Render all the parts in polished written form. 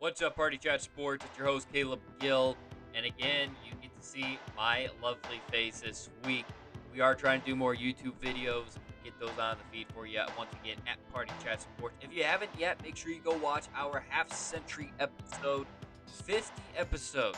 What's up, Party Chat Sports? It's your host, Caleb Gill. And again, you get to see my lovely face this week. We are trying to do more YouTube videos, get those on the feed for you once again at Party Chat Sports. If you haven't yet, make sure you go watch our half-century episode, 50 episodes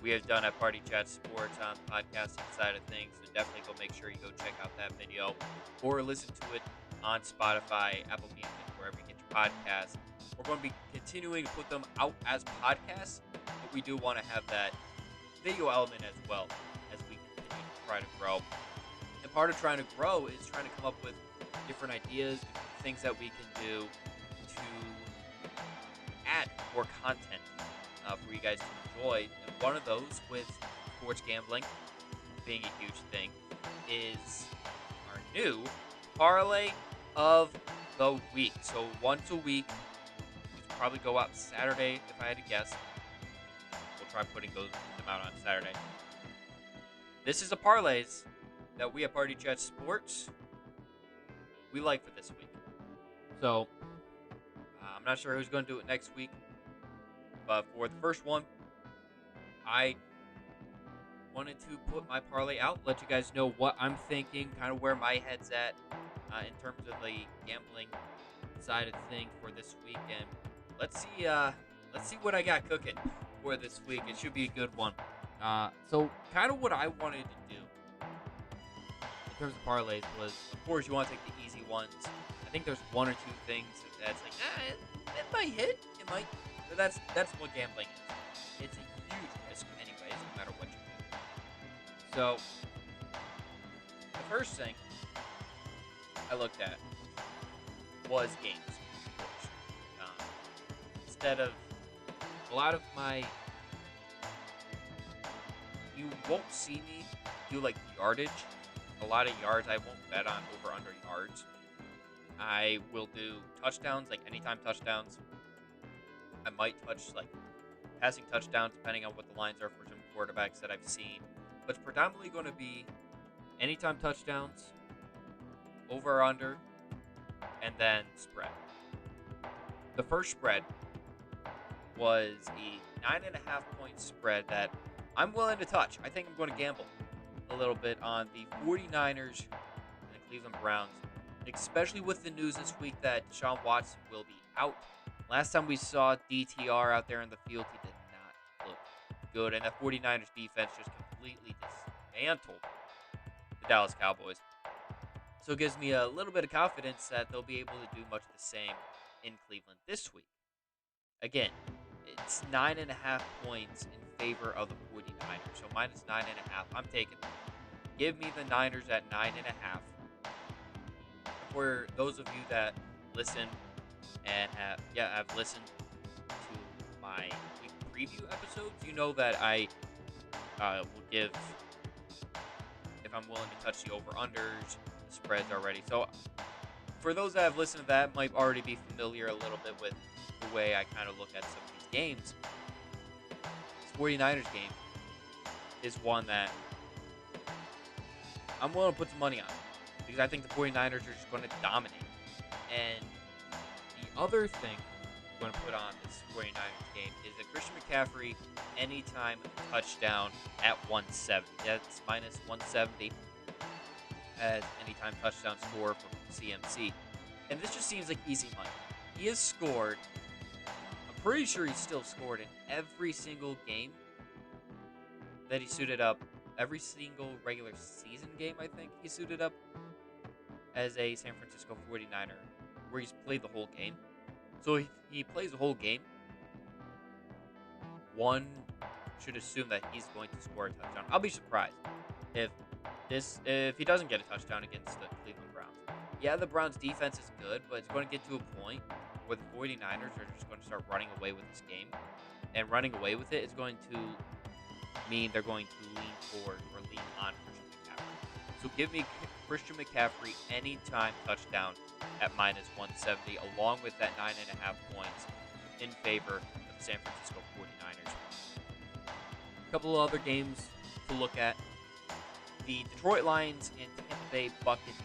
we have done at Party Chat Sports on the podcasting side of things. So definitely go make sure you go check out that video or listen to it on Spotify, Apple Music, wherever you get your podcasts. We're going to be continuing to put them out as podcasts, but we do want to have that video element as well as we continue to try to grow. And part of trying to grow is trying to come up with different ideas, different things that we can do to add more content for you guys to enjoy. And one of those, with sports gambling being a huge thing, is our new Parlay of the Week. So once a week, probably go out Saturday if I had to guess. We'll try putting them out on Saturday. This is the parlays that we at Party Chat Sports we like for this week. So I'm not sure who's going to do it next week, but for the first one, I wanted to put my parlay out, let you guys know what I'm thinking, kind of where my head's at in terms of the gambling side of things for this week. And let's see what I got cooking for this week. It should be a good one. So kind of what I wanted to do in terms of parlays was, of course, you want to take the easy ones. I think there's one or two things that's like, it might hit, it might. But that's what gambling is. It's a huge risk anyways, no matter what you do. So the first thing I looked at was games. Instead of a lot of my, you won't see me do like yardage. A lot of yards I won't bet on over under yards. I will do touchdowns, like anytime touchdowns. I might touch like passing touchdowns depending on what the lines are for some quarterbacks that I've seen. But it's predominantly going to be anytime touchdowns, over or under, and then spread. The first spread was a 9.5 point spread that I'm willing to touch. I think I'm going to gamble a little bit on the 49ers and the Cleveland Browns, especially with the news this week that Deshaun Watson will be out. Last time we saw DTR out there in the field, he did not look good, and the 49ers defense just completely dismantled the Dallas Cowboys. So it gives me a little bit of confidence that they'll be able to do much the same in Cleveland this week. Again, it's 9.5 points in favor of the 49ers. So minus 9.5. I'm taking them. Give me the Niners at 9.5. For those of you that listen and have listened to my week preview episodes, you know that I will give, if I'm willing to touch the over-unders, the spreads already. So for those that have listened to that, might already be familiar a little bit with the way I kind of look at some of these games. This 49ers game is one that I'm willing to put some money on, because I think the 49ers are just going to dominate. And the other thing I'm going to put on this 49ers game is a Christian McCaffrey anytime touchdown at 170. That's minus 170 as anytime touchdown score from CMC. And this just seems like easy money. He has scored, I'm pretty sure he's still scored in every single game that he suited up. Every single regular season game, I think, he suited up as a San Francisco 49er, where he's played the whole game. So if he plays the whole game, one should assume that he's going to score a touchdown. I'll be surprised if he doesn't get a touchdown against the Cleveland Browns. Yeah, the Browns defense is good, but it's going to get to a point where the 49ers are just going to start running away with this game. And running away with it is going to mean they're going to lean forward or lean on Christian McCaffrey. So give me Christian McCaffrey anytime touchdown at minus 170, along with that 9.5 points in favor of the San Francisco 49ers. A couple of other games to look at. The Detroit Lions and Tampa Bay Buccaneers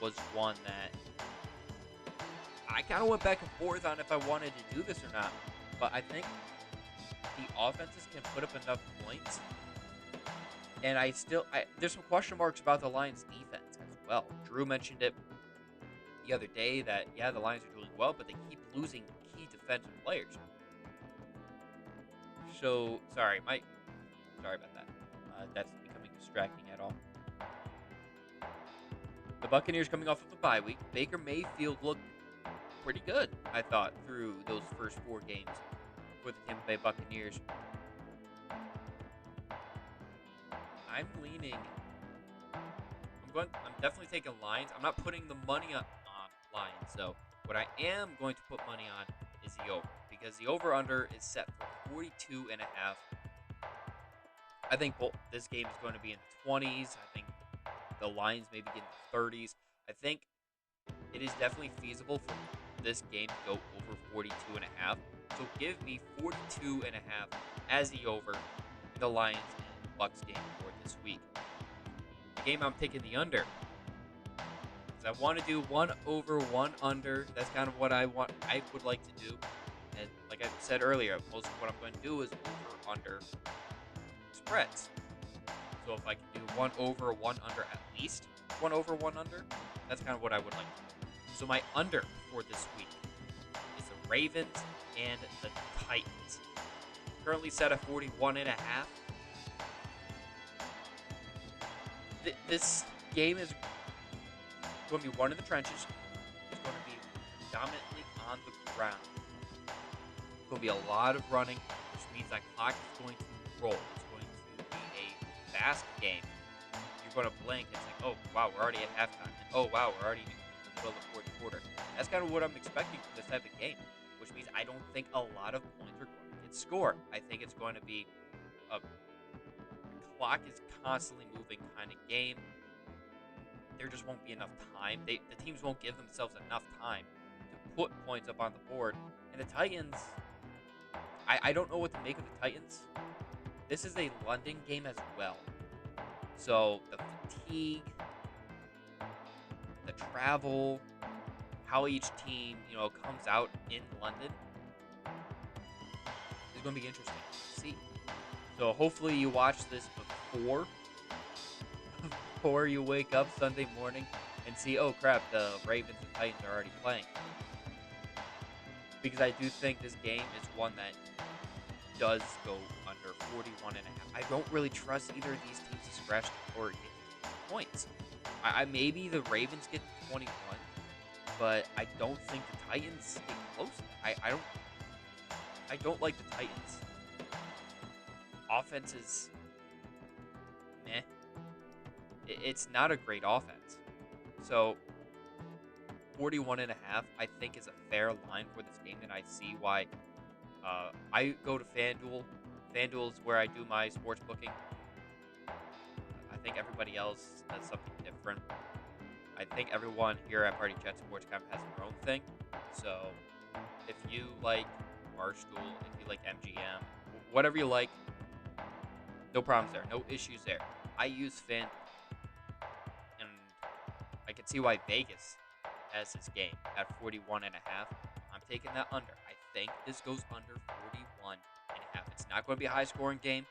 was one that I kind of went back and forth on if I wanted to do this or not. but I think the offenses can put up enough points. And there's some question marks about the Lions defense as well. Drew mentioned it the other day that, yeah, the Lions are doing well, but they keep losing key defensive players. So, sorry about that. That's becoming distracting at all. The Buccaneers coming off of a bye week. Baker Mayfield looked pretty good, I thought, through those first 4 games for the Tampa Bay Buccaneers. I'm definitely taking Lions. I'm not putting the money on Lions, though. What I am going to put money on is the over, because the over-under is set for 42.5. I think this game is going to be in the 20s. I think the Lions maybe get in the 30s. I think it is definitely feasible for this game to go over 42.5. So give me 42.5 as the over in the Lions and Bucks game for this week. The game I'm taking the under, because I want to do 1 over 1 under. That's kind of what I would like to do. And like I said earlier, most of what I'm going to do is over under spreads. So if I can do 1 over 1 under, at least 1 over 1 under, that's kind of what I would like to do. So my under for this week is the Ravens and the Titans. Currently set at 41.5. This game is going to be one in the trenches. It's going to be predominantly on the ground. It's going to be a lot of running, which means that clock is going to roll. It's going to be a fast game. You're going to blink and think, oh, wow, we're already at halftime. And, oh, wow, we're already in the middle of the fourth quarter. That's kind of what I'm expecting from this type of game, which means I don't think a lot of points are going to get scored. I think it's going to be a clock is constantly moving kind of game. There just won't be enough time. The teams won't give themselves enough time to put points up on the board. And the Titans, I don't know what to make of the Titans. This is a London game as well. So the fatigue, the travel, how each team, comes out in London is going to be interesting to see. So hopefully you watch this before you wake up Sunday morning and see, oh crap, the Ravens and Titans are already playing. Because I do think this game is one that does go under 41.5. I don't really trust either of these teams to scratch or get points. Maybe the Ravens get 21, but I don't think the Titans get close. I don't like the Titans. Offense is meh. It's not a great offense. So 41.5, I think, is a fair line for this game, and I see why. I go to FanDuel. FanDuel is where I do my sports booking. I think everybody else does something different. I think everyone here at Party Chat Sports kind of has their own thing. So if you like Barstool, if you like MGM, whatever you like, no problems there. No issues there. I use FanDuel. And I can see why Vegas has this game at 41.5. I'm taking that under. I think this goes under 41.5. It's not going to be a high-scoring game.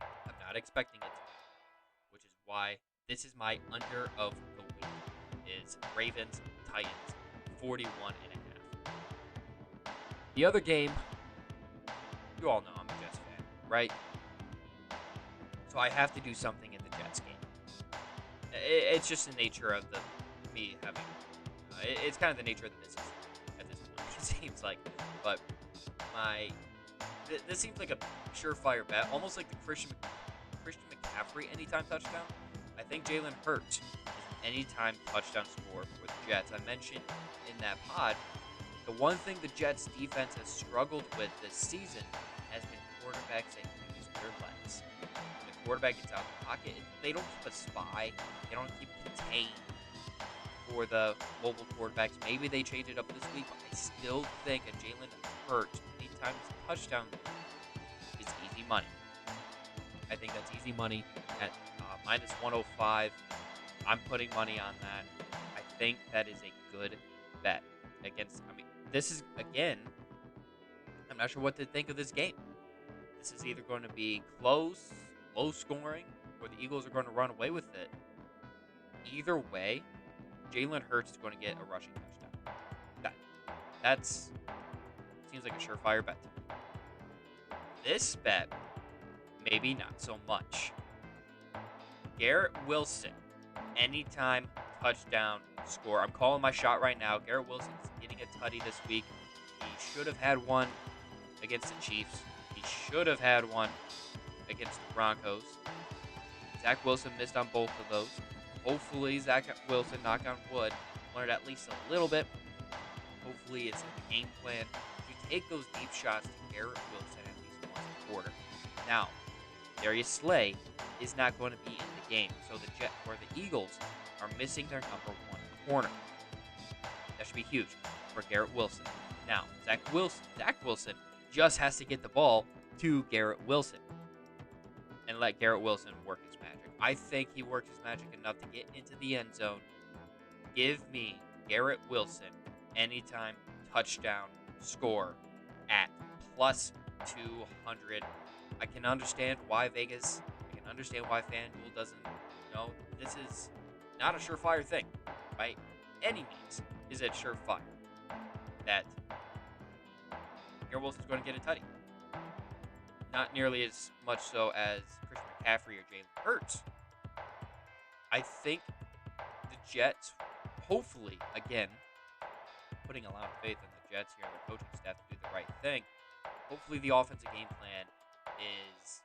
I'm not expecting it to be, which is why this is my under of the week, is Ravens, Titans, 41.5. The other game, you all know I'm a Jets fan, right? So I have to do something in the Jets game. It's just the nature of me having. It's kind of the nature of the business at this point. It seems like, but this seems like a surefire bet, almost like the Christian McCaffrey anytime touchdown. I think Jalen Hurts is an anytime touchdown scorer for the Jets. I mentioned in that pod, the one thing the Jets defense has struggled with this season has been quarterbacks that use their legs. When the quarterback gets out of the pocket, they don't keep a spy. They don't keep contained for the mobile quarterbacks. Maybe they change it up this week, but I still think a Jalen Hurts anytime it's a touchdown is easy money. I think that's easy money at minus 105. I'm putting money on that. I think that is a good bet against. I mean, this is again I'm not sure what to think of this game. This is either going to be close, low scoring, or the Eagles are going to run away with it. Either way, Jalen Hurts is going to get a rushing touchdown. That's seems like a surefire bet to me. This bet, maybe not so much. Garrett Wilson, anytime touchdown score. I'm calling my shot right now. Garrett Wilson is getting a tutty this week. He should have had one against the Chiefs. He should have had one against the Broncos. Zach Wilson missed on both of those. Hopefully, Zach Wilson, knock on wood, learned at least a little bit. Hopefully, it's in the game plan to take those deep shots to Garrett Wilson at least once a quarter. Now, Darius Slay is not going to be in the game, so the Eagles are missing their number one corner. That should be huge for Garrett Wilson. Now, Zach Wilson just has to get the ball to Garrett Wilson and let Garrett Wilson work his magic. I think he worked his magic enough to get into the end zone. Give me Garrett Wilson anytime touchdown score at plus 200. I can understand why FanDuel doesn't, this is not a surefire thing. By any means is it surefire that Garrett Wilson's going to get a tutty. Not nearly as much so as Christian McCaffrey or Jalen Hurts. I think the Jets, hopefully, again, putting a lot of faith in the Jets here and their coaching staff to do the right thing. Hopefully the offensive game plan is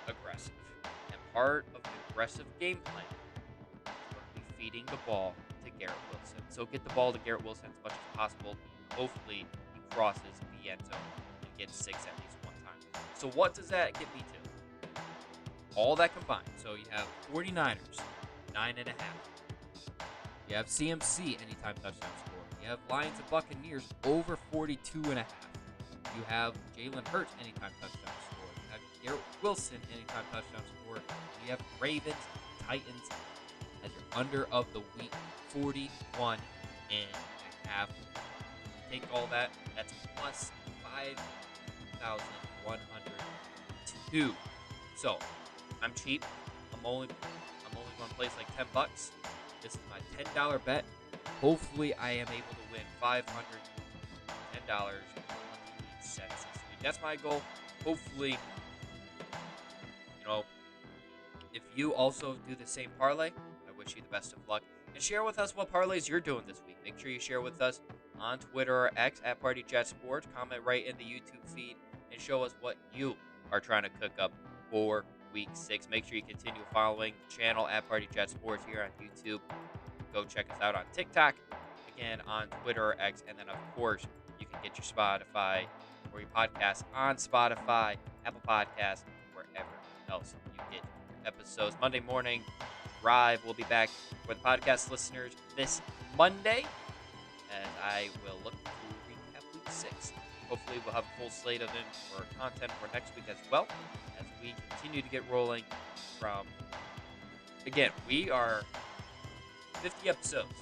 aggressive. And part of the aggressive game plan is going to be feeding the ball to Garrett Wilson. So get the ball to Garrett Wilson as much as possible. Hopefully he crosses the end zone and gets 6 at least one time. So what does that get me to? All that combined. So you have 49ers, 9.5. You have CMC anytime touchdown score. You have Lions and Buccaneers over 42.5. You have Jalen Hurts anytime touchdown score. You have Garrett Wilson anytime touchdown score. You have Ravens, Titans as your under of the week, 41.5. Take all that. That's plus 5,102. So I'm cheap. I'm only going to place like $10. This is my $10 bet. Hopefully, I am able to win $510 this week. That's my goal. Hopefully, if you also do the same parlay, I wish you the best of luck. And share with us what parlays you're doing this week. Make sure you share with us on Twitter or X at PartyChatSports. Comment right in the YouTube feed and show us what you are trying to cook up for Week 6. Make sure you continue following the channel at PartyChatSports here on YouTube. Go check us out on TikTok, again on Twitter or X, and then of course you can get your Spotify or your podcast on Spotify, Apple Podcasts, wherever else you get your episodes. Monday morning drive will be back for the podcast listeners this Monday, and I will look to recap Week 6. Hopefully we'll have a full slate of for content for next week as well, as we continue to get rolling from, again, we are 50 episodes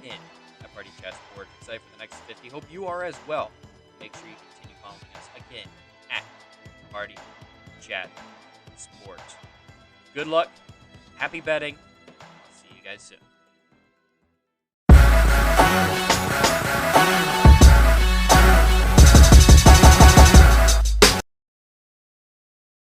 in at Party Chat Sports. Excited for the next 50. Hope you are as well. Make sure you continue following us again at Party Chat Sports. Good luck. Happy betting. I'll see you guys soon.